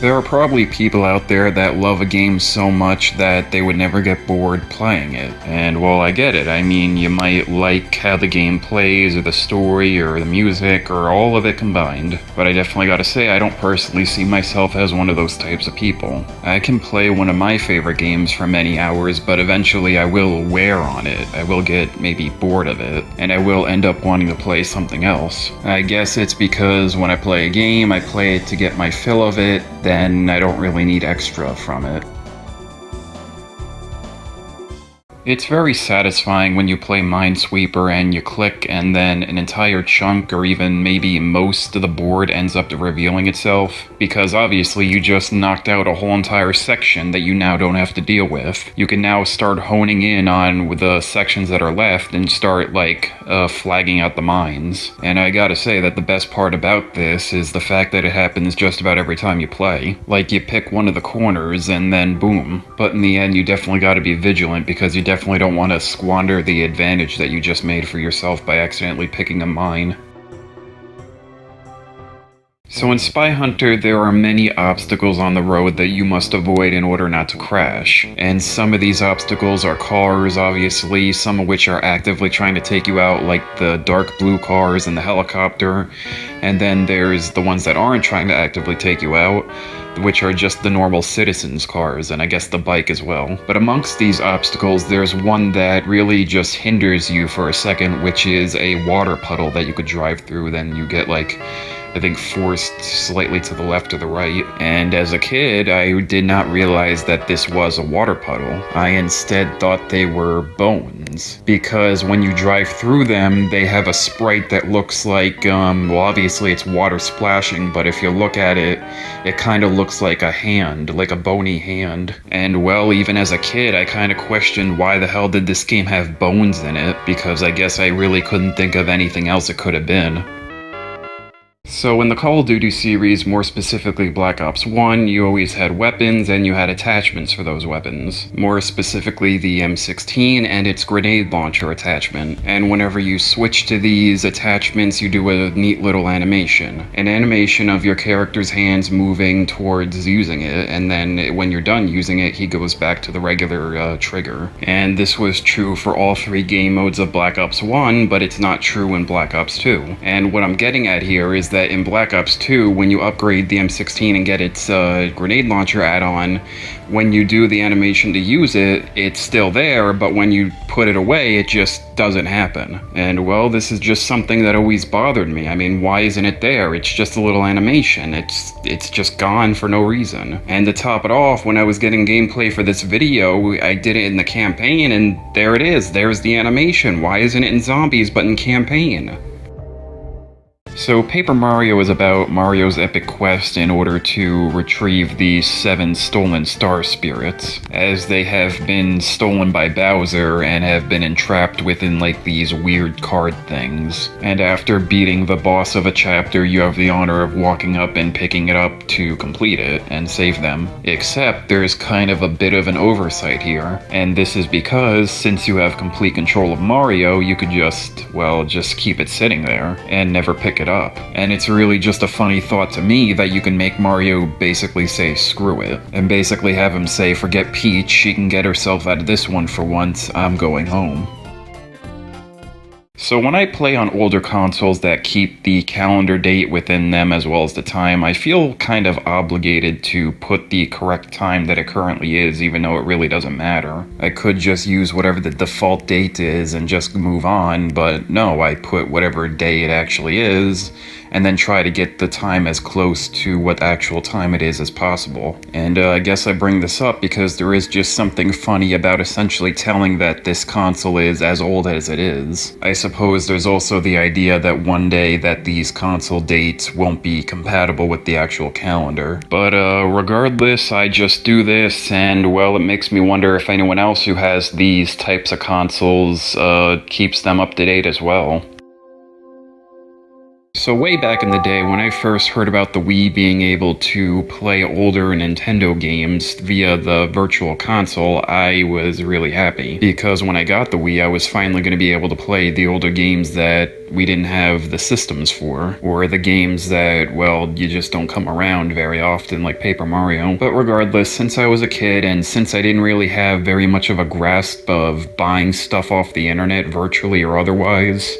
There are probably people out there that love a game so much that they would never get bored playing it. And well, I get it. I mean, you might like how the game plays, or the story, or the music, or all of it combined. But I definitely gotta say, I don't personally see myself as one of those types of people. I can play one of my favorite games for many hours, but eventually I will wear on it. I will get maybe bored of it, and I will end up wanting to play something else. I guess it's because when I play a game, I play it to get my fill of it, then I don't really need extra from it. It's very satisfying when you play Minesweeper and you click and then an entire chunk or even maybe most of the board ends up revealing itself, because obviously you just knocked out a whole entire section that you now don't have to deal with. You can now start honing in on the sections that are left and start flagging out the mines. And I gotta say that the best part about this is the fact that it happens just about every time you play. Like, you pick one of the corners and then boom. But in the end you definitely gotta be vigilant, because you definitely don't want to squander the advantage that you just made for yourself by accidentally picking a mine. So in Spy Hunter, there are many obstacles on the road that you must avoid in order not to crash. And some of these obstacles are cars, obviously, some of which are actively trying to take you out, like the dark blue cars and the helicopter. And then there's the ones that aren't trying to actively take you out, which are just the normal citizens' cars, and I guess the bike as well. But amongst these obstacles, there's one that really just hinders you for a second, which is a water puddle that you could drive through. Then you get I think forced slightly to the left or the right. And as a kid, I did not realize that this was a water puddle. I instead thought they were bones, because when you drive through them, they have a sprite that looks like, well, obviously it's water splashing, but if you look at it, it kind of looks like a hand, like a bony hand. And well, even as a kid, I kind of questioned why the hell did this game have bones in it, because I guess I really couldn't think of anything else it could have been. So in the Call of Duty series, more specifically Black Ops 1, you always had weapons and you had attachments for those weapons. More specifically the M16 and its grenade launcher attachment. And whenever you switch to these attachments, you do a neat little animation. An animation of your character's hands moving towards using it, and then when you're done using it, he goes back to the regular trigger. And this was true for all three game modes of Black Ops 1, but it's not true in Black Ops 2. And what I'm getting at here is that in Black Ops 2, when you upgrade the M16 and get its grenade launcher add-on, when you do the animation to use it, it's still there, but when you put it away, it just doesn't happen. And well, this is just something that always bothered me. I mean, why isn't it there? It's just a little animation. It's just gone for no reason. And to top it off, when I was getting gameplay for this video, I did it in the campaign, and there it is. There's the animation. Why isn't it in Zombies but in campaign? So Paper Mario is about Mario's epic quest in order to retrieve the 7 stolen star spirits, as they have been stolen by Bowser and have been entrapped within these weird card things. And after beating the boss of a chapter, you have the honor of walking up and picking it up to complete it and save them. Except there's kind of a bit of an oversight here, and this is because since you have complete control of Mario, you could just keep it sitting there and never pick it up. And it's really just a funny thought to me that you can make Mario basically say screw it, and basically have him say forget Peach, she can get herself out of this one for once, I'm going home. So when I play on older consoles that keep the calendar date within them as well as the time, I feel kind of obligated to put the correct time that it currently is, even though it really doesn't matter. I could just use whatever the default date is and just move on, but no, I put whatever day it actually is, and then try to get the time as close to what actual time it is as possible. And I guess I bring this up because there is just something funny about essentially telling that this console is as old as it is. I suppose there's also the idea that one day that these console dates won't be compatible with the actual calendar. But regardless, I just do this, and well, it makes me wonder if anyone else who has these types of consoles keeps them up to date as well. So way back in the day, when I first heard about the Wii being able to play older Nintendo games via the Virtual Console, I was really happy. Because when I got the Wii, I was finally going to be able to play the older games that we didn't have the systems for, or the games that, well, you just don't come around very often, like Paper Mario. But regardless, since I was a kid, and since I didn't really have very much of a grasp of buying stuff off the internet, virtually or otherwise,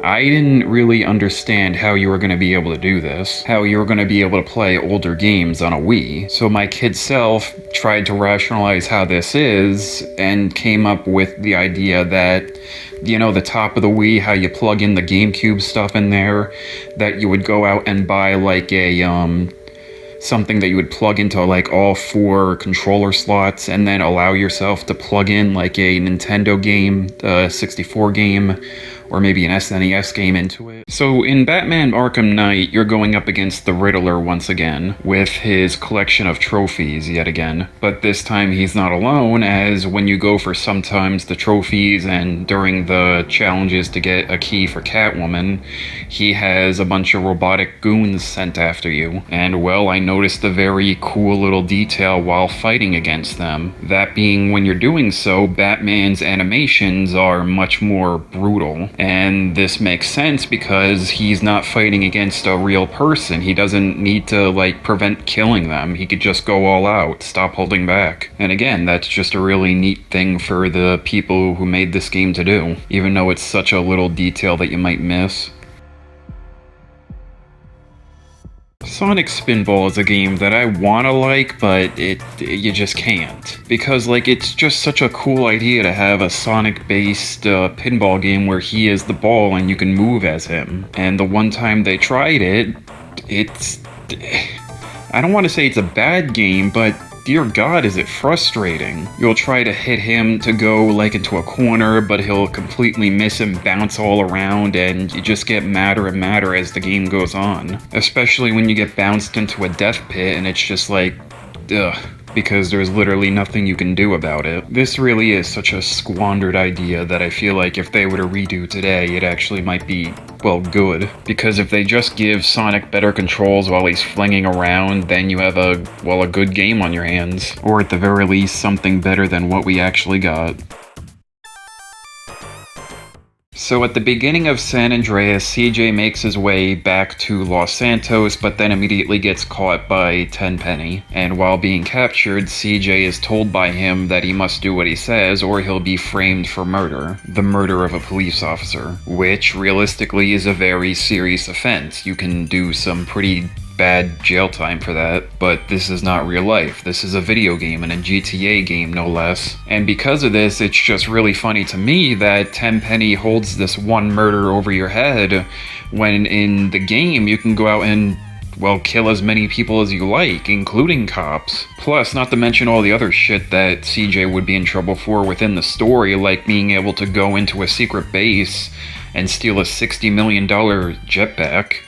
I didn't really understand how you were going to be able to do this, how you were going to be able to play older games on a Wii. So my kid self tried to rationalize how this is, and came up with the idea that, you know, the top of the Wii, how you plug in the GameCube stuff in there, that you would go out and buy like a, something that you would plug into like all 4 controller slots, and then allow yourself to plug in like a Nintendo game, 64 game, or maybe an SNES game into it. So in Batman Arkham Knight, you're going up against the Riddler once again, with his collection of trophies yet again. But this time he's not alone, as when you go for sometimes the trophies and during the challenges to get a key for Catwoman, he has a bunch of robotic goons sent after you. And well, I noticed a very cool little detail while fighting against them. That being, when you're doing so, Batman's animations are much more brutal. And this makes sense because he's not fighting against a real person. He doesn't need to, like, prevent killing them. He could just go all out, stop holding back. And again, that's just a really neat thing for the people who made this game to do, even though it's such a little detail that you might miss. Sonic Spinball is a game that I wanna like, but you just can't. Because, like, it's just such a cool idea to have a Sonic-based pinball game where he is the ball and you can move as him. And the one time they tried it, I don't want to say it's a bad game, but dear God, is it frustrating. You'll try to hit him to go like into a corner, but he'll completely miss and bounce all around, and you just get madder and madder as the game goes on. Especially when you get bounced into a death pit and it's just like, ugh, because there's literally nothing you can do about it. This really is such a squandered idea that I feel like if they were to redo today, it actually might be, well, good. Because if they just give Sonic better controls while he's flinging around, then you have a good game on your hands. Or at the very least, something better than what we actually got. So at the beginning of San Andreas, CJ makes his way back to Los Santos, but then immediately gets caught by Tenpenny. And while being captured, CJ is told by him that he must do what he says or he'll be framed for murder. The murder of a police officer. Which, realistically, is a very serious offense. You can do some pretty bad jail time for that, but this is not real life. This is a video game, and a GTA game no less. And because of this, it's just really funny to me that Tenpenny holds this one murder over your head, when in the game you can go out and, well, kill as many people as you like, including cops. Plus, not to mention all the other shit that CJ would be in trouble for within the story, like being able to go into a secret base and steal a $60 million jetpack.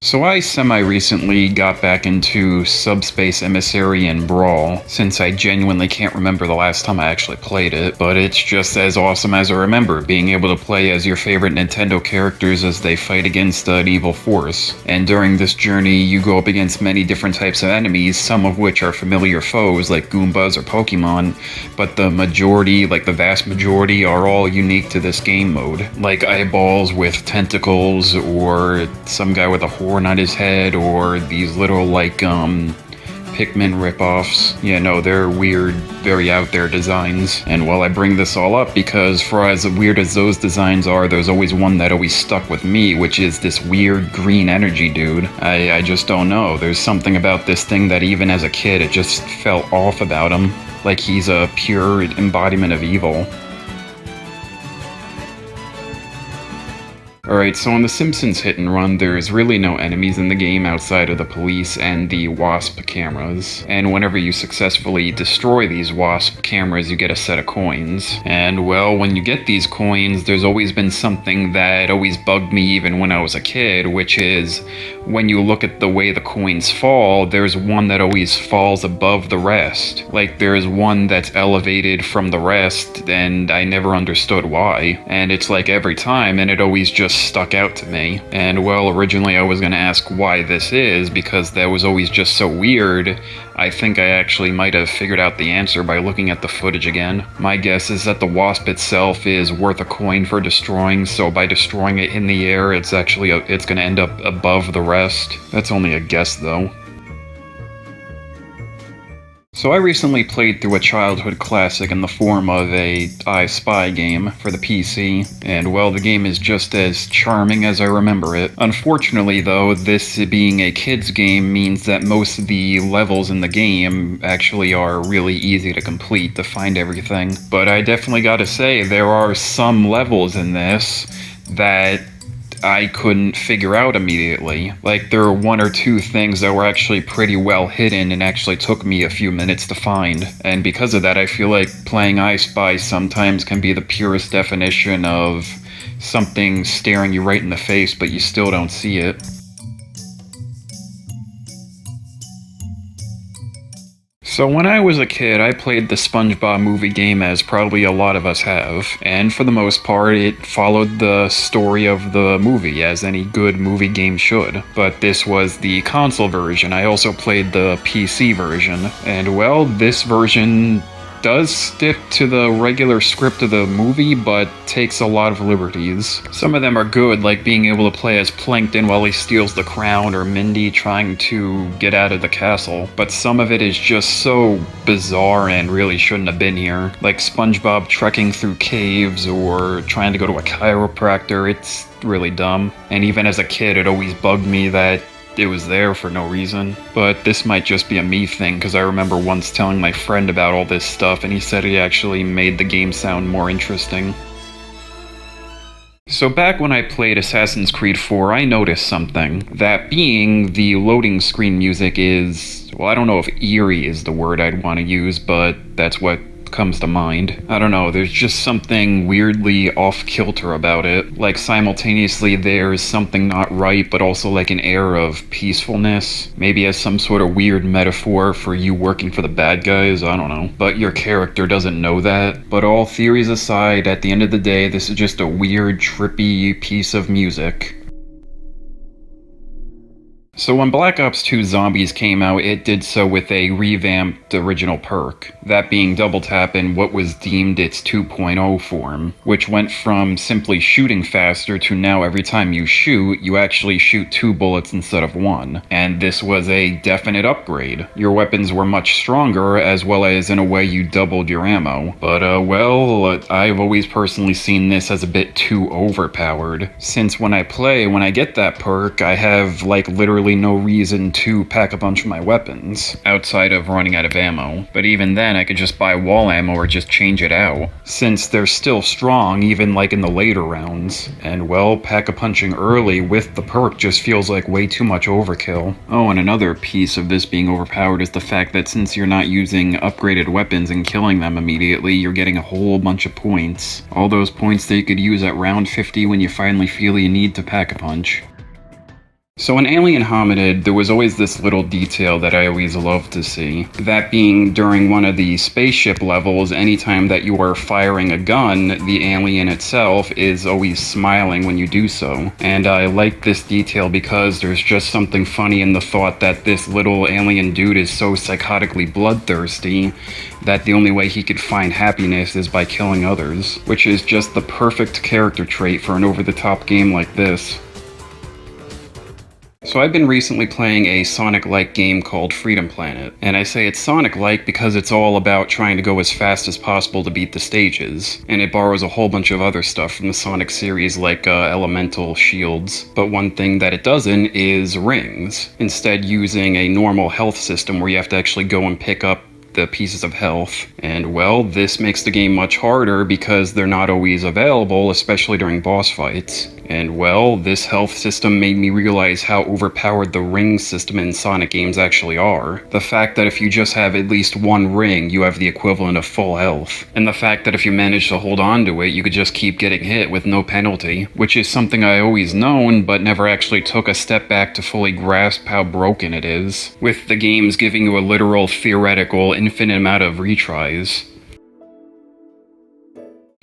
So I semi-recently got back into Subspace Emissary and Brawl, since I genuinely can't remember the last time I actually played it, but it's just as awesome as I remember, being able to play as your favorite Nintendo characters as they fight against an evil force. And during this journey, you go up against many different types of enemies, some of which are familiar foes like Goombas or Pokemon, but the majority, like the vast majority, are all unique to this game mode. Like eyeballs with tentacles, or some guy with a horn on his head, or these little like Pikmin ripoffs. Yeah, no, they're weird, very out there designs. And well, I bring this all up because for as weird as those designs are, there's always one that always stuck with me, which is this weird green energy dude. I just don't know. There's something about this thing that even as a kid, it just felt off about him. Like he's a pure embodiment of evil. Alright, so on The Simpsons Hit and Run, there's really no enemies in the game outside of the police and the WASP cameras. And whenever you successfully destroy these WASP cameras, you get a set of coins. And well, when you get these coins, there's always been something that always bugged me even when I was a kid, which is when you look at the way the coins fall, there's one that always falls above the rest. Like there's one that's elevated from the rest, and I never understood why. And it's like every time, and it always just stuck out to me. And well, originally I was going to ask why this is, because that was always just so weird. I think I actually might have figured out the answer by looking at the footage again. My guess is that the wasp itself is worth a coin for destroying, so by destroying it in the air, it's going to end up above the rest. That's only a guess though. So I recently played through a childhood classic in the form of a I Spy game for the PC, and well, the game is just as charming as I remember it. Unfortunately though, this being a kid's game means that most of the levels in the game actually are really easy to complete, to find everything. But I definitely gotta say, there are some levels in this that I couldn't figure out immediately. Like, there are one or two things that were actually pretty well hidden and actually took me a few minutes to find. And because of that, I feel like playing I Spy sometimes can be the purest definition of something staring you right in the face, but you still don't see it. So when I was a kid, I played the SpongeBob movie game, as probably a lot of us have, and for the most part it followed the story of the movie, as any good movie game should. But this was the console version. I also played the PC version, and well, this version does stick to the regular script of the movie, but takes a lot of liberties. Some of them are good, like being able to play as Plankton while he steals the crown, or Mindy trying to get out of the castle. But some of it is just so bizarre and really shouldn't have been here. Like SpongeBob trekking through caves, or trying to go to a chiropractor. It's really dumb. And even as a kid, it always bugged me that it was there for no reason. But this might just be a me thing, because I remember once telling my friend about all this stuff, and he said it actually made the game sound more interesting. So back when I played Assassin's Creed 4, I noticed something. That being, the loading screen music is, well, I don't know if eerie is the word I'd want to use, but that's what comes to mind. I don't know, there's just something weirdly off-kilter about it. Like, simultaneously there's something not right, but also like an air of peacefulness. Maybe as some sort of weird metaphor for you working for the bad guys, I don't know. But your character doesn't know that. But all theories aside, at the end of the day, this is just a weird, trippy piece of music. So when Black Ops 2 Zombies came out, it did so with a revamped original perk, that being Double Tap in what was deemed its 2.0 form, which went from simply shooting faster to now every time you shoot, you actually shoot 2 bullets instead of 1. And this was a definite upgrade. Your weapons were much stronger, as well as in a way you doubled your ammo. But well, I've always personally seen this as a bit too overpowered, since when I get that perk, I have like literally no reason to pack a bunch of my weapons, outside of running out of ammo. But even then, I could just buy wall ammo or just change it out, since they're still strong even like in the later rounds. And well, pack-a-punching early with the perk just feels like way too much overkill. Oh, and another piece of this being overpowered is the fact that since you're not using upgraded weapons and killing them immediately, you're getting a whole bunch of points. All those points that you could use at round 50 when you finally feel you need to pack-a-punch. So in Alien Hominid, there was always this little detail that I always loved to see. That being, during one of the spaceship levels, anytime that you are firing a gun, the alien itself is always smiling when you do so. And I like this detail because there's just something funny in the thought that this little alien dude is so psychotically bloodthirsty that the only way he could find happiness is by killing others, which is just the perfect character trait for an over-the-top game like this. So I've been recently playing a Sonic-like game called Freedom Planet, and I say it's Sonic-like because it's all about trying to go as fast as possible to beat the stages, and it borrows a whole bunch of other stuff from the Sonic series like elemental shields. But one thing that it doesn't is rings, instead using a normal health system where you have to actually go and pick up the pieces of health. And well, this makes the game much harder because they're not always available, especially during boss fights. And well, this health system made me realize how overpowered the ring system in Sonic games actually are. The fact that if you just have at least one ring, you have the equivalent of full health. And the fact that if you manage to hold on to it, you could just keep getting hit with no penalty, which is something I always known, but never actually took a step back to fully grasp how broken it is, with the games giving you a literal, theoretical, infinite amount of retries.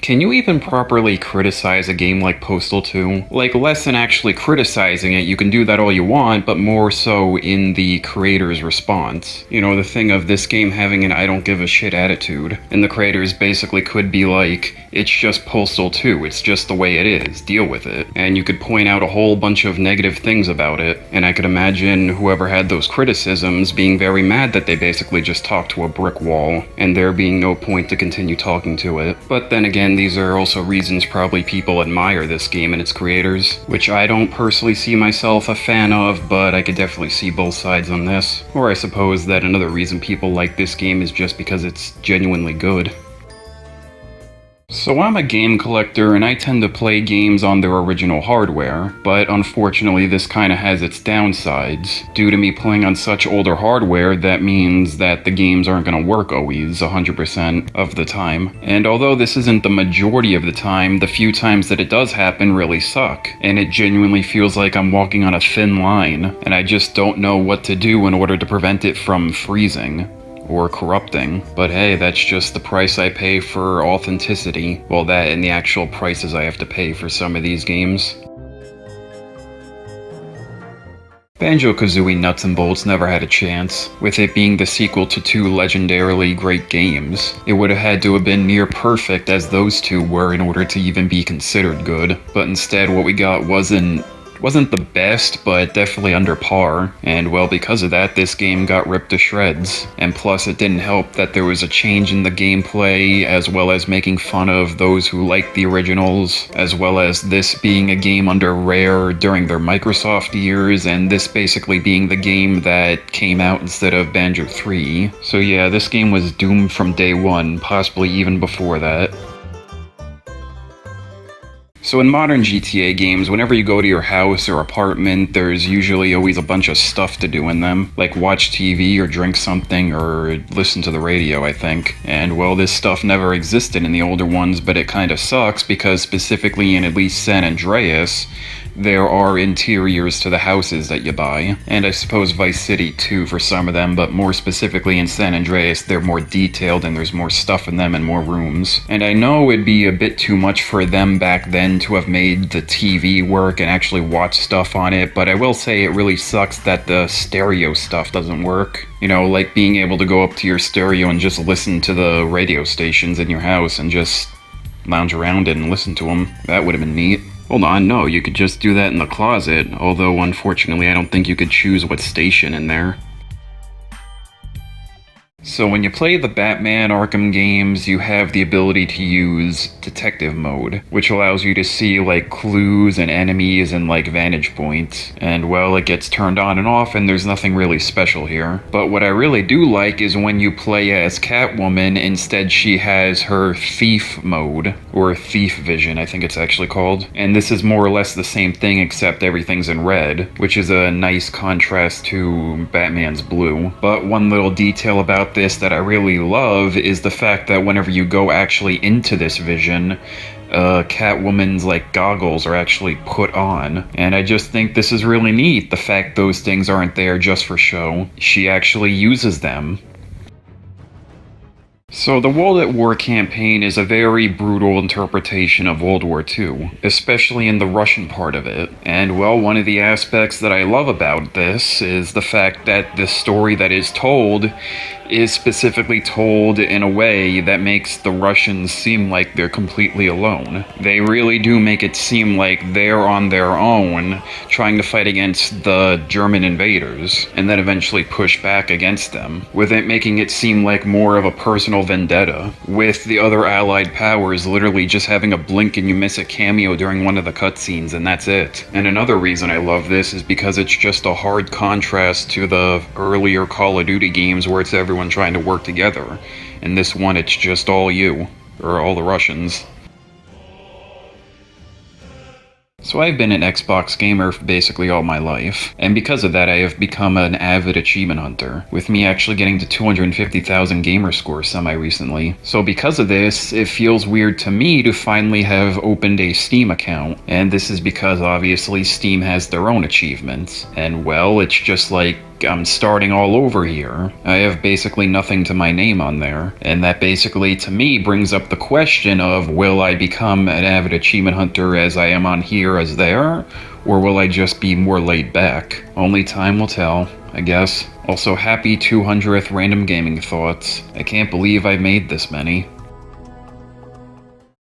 Can you even properly criticize a game like Postal 2? Like, less than actually criticizing it, you can do that all you want, but more so in the creator's response. You know, the thing of this game having an I don't give a shit attitude. And the creators basically could be like, it's just Postal 2, it's just the way it is, deal with it. And you could point out a whole bunch of negative things about it, and I could imagine whoever had those criticisms being very mad that they basically just talked to a brick wall, and there being no point to continue talking to it. But then again, these are also reasons probably people admire this game and its creators, which I don't personally see myself a fan of, but I could definitely see both sides on this. Or I suppose that another reason people like this game is just because it's genuinely good. So I'm a game collector and I tend to play games on their original hardware, but unfortunately this kinda has its downsides. Due to me playing on such older hardware, that means that the games aren't gonna work always 100% of the time. And although this isn't the majority of the time, the few times that it does happen really suck. And it genuinely feels like I'm walking on a thin line, and I just don't know what to do in order to prevent it from freezing or corrupting. But hey, that's just the price I pay for authenticity. Well, that and the actual prices I have to pay for some of these games. Banjo-Kazooie Nuts and Bolts never had a chance, with it being the sequel to two legendarily great games. It would have had to have been near perfect as those two were in order to even be considered good, but instead what we got wasn't the best, but definitely under par, and well, because of that, this game got ripped to shreds. And plus, it didn't help that there was a change in the gameplay, as well as making fun of those who liked the originals, as well as this being a game under Rare during their Microsoft years, and this basically being the game that came out instead of Banjo 3. So yeah, this game was doomed from day one, possibly even before that. So in modern GTA games, whenever you go to your house or apartment, there's usually always a bunch of stuff to do in them, like watch TV or drink something or listen to the radio, I think. And well, this stuff never existed in the older ones, but it kinda sucks because specifically in at least San Andreas, there are interiors to the houses that you buy, and I suppose Vice City too for some of them, but more specifically in San Andreas, they're more detailed and there's more stuff in them and more rooms. And I know it'd be a bit too much for them back then to have made the TV work and actually watch stuff on it, but I will say it really sucks that the stereo stuff doesn't work. You know, like being able to go up to your stereo and just listen to the radio stations in your house and just lounge around it and listen to them. That would have been neat. Hold on, no, you could just do that in the closet, although unfortunately I don't think you could choose what station in there. So when you play the Batman Arkham games, you have the ability to use detective mode, which allows you to see like clues and enemies and like vantage points. And well, it gets turned on and off and there's nothing really special here. But what I really do like is when you play as Catwoman, instead she has her thief mode, or thief vision I think it's actually called. And this is more or less the same thing except everything's in red, which is a nice contrast to Batman's blue. But one little detail about this that I really love is the fact that whenever you go actually into this vision, Catwoman's like goggles are actually put on, and I just think this is really neat, the fact those things aren't there just for show. She actually uses them. So the World at War campaign is a very brutal interpretation of World War II, especially in the Russian part of it. And well, one of the aspects that I love about this is the fact that the story that is told is specifically told in a way that makes the Russians seem like they're completely alone. They really do make it seem like they're on their own, trying to fight against the German invaders, and then eventually push back against them, with it making it seem like more of a personal vendetta, with the other allied powers literally just having a blink and you miss a cameo during one of the cutscenes and that's it. And another reason I love this is because it's just a hard contrast to the earlier Call of Duty games where it's everyone trying to work together. In this one, it's just all you, or all the Russians. So I've been an Xbox gamer for basically all my life, and because of that I have become an avid achievement hunter, with me actually getting to 250,000 gamer score semi-recently. So because of this, it feels weird to me to finally have opened a Steam account, and this is because obviously Steam has their own achievements, and well, it's just like I'm starting all over here. I have basically nothing to my name on there. And that basically, to me, brings up the question of, will I become an avid achievement hunter as I am on here as there? Or will I just be more laid back? Only time will tell, I guess. Also, happy 200th Random Gaming Thoughts. I can't believe I made this many.